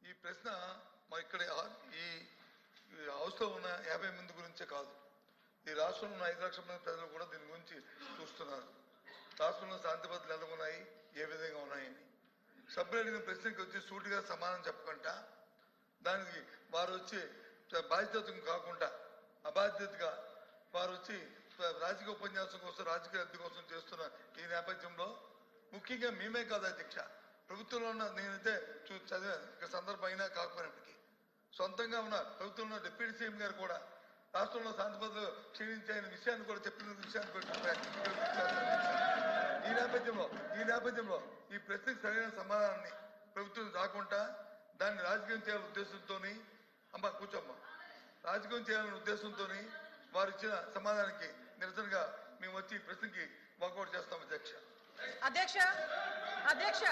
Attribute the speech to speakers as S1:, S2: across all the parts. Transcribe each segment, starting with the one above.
S1: ఈ ప్రశ్న మా ఇక్కడ ఈ హౌస్లో ఉన్న 50 మంది గురించే కాదు, ఈ రాష్ట్రంలో ఉన్న 5 లక్షల మంది ప్రజలు కూడా దీని గురించి చూస్తున్నారు. రాష్ట్రంలో శాంతి భద్రతలు ఎలా ఉన్నాయి, ఏ విధంగా ఉన్నాయని. సభ్యులు అడిగిన ప్రశ్నకి వచ్చి సూటిగా సమాధానం చెప్పకుండా దానికి వారు వచ్చి బాధ్యతను కాకుండా అబాధ్యతగా వారు వచ్చి రాజకీయ ఉపన్యాసం కోసం, రాజకీయ లబ్ధి కోసం చేస్తున్న ఈ నేపథ్యంలో ముఖ్యంగా మేమే కాదు అధ్యక్ష, ప్రభుత్వంలో ఉన్న నేనైతే చదివాను సందర్భం అయినా కాకపోయినప్పటికీ సొంతంగా ఉన్న ప్రభుత్వంలో డిప్యూటీ సీఎం గారు కూడా రాష్ట్రంలో శాంతి భద్రతలు క్షీణించే విషయాన్ని కూడా చెప్పిన విషయాన్ని ఈ నేపథ్యంలో ఈ ప్రశ్నకు సరైన సమాధానాన్ని ప్రభుత్వం రాకుండా దాన్ని రాజకీయం చేయాలనే ఉద్దేశంతో అమ్మ కూర్చోమ్మ రాజకీయం చేయాలనే ఉద్దేశంతో వారు ఇచ్చిన సమాధానానికి నిరసనగా మేము వచ్చి ఈ ప్రశ్నకి వాకౌట్ చేస్తాం
S2: అధ్యక్ష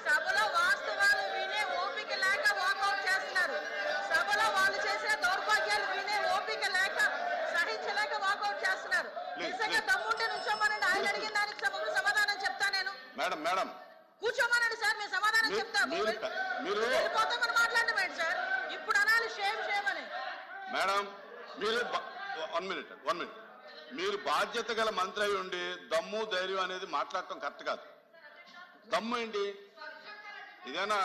S2: సభలో వాస్తవాలు వినే ఓపిక లేక వాకౌట్ చేస్తున్నారు. సభలో వాళ్ళు చేసిన దౌర్భాగ్యాలు వినే ఓపిక లేక సహించలేక వాకౌట్ చేస్తున్నారు. నిజంగా దమ్ముంటే నుంచోమనండి, ఆయన అడిగిన దానికి సమగ్ర సమాధానం చెప్తా నేను.
S3: మేడం
S2: కూర్చోమనండి సార్, మేము సమాధానం చెప్తాము. వెళ్ళిపోతామని మాట్లాడడం ఏంటి సార్, ఇప్పుడు అనాలి షేమ్ అని.
S3: మేడం మీరు 1 మినిట్ మీరు బాధ్యత గల మంత్రి అయి ఉండి దమ్ము ధైర్యం అనేది మాట్లాడటం కరెక్ట్ కాదు. దమ్ము ఏంటి ఇదేనా?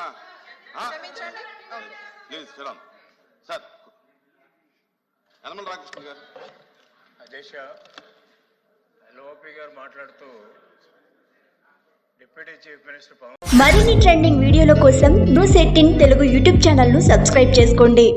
S3: Please Sriram sir. యనమల రామకృష్ణ గారు.
S4: అధ్యక్ష, లోపి గారు మాట్లాడుతూ డిప్యూటీ చీఫ్ మినిస్టర్
S5: మరిన్ని ట్రెండింగ్ వీడియోల కోసం న్యూస్ 18 తెలుగు యూట్యూబ్ ఛానల్ ను సబ్స్క్రైబ్ చేసుకోండి.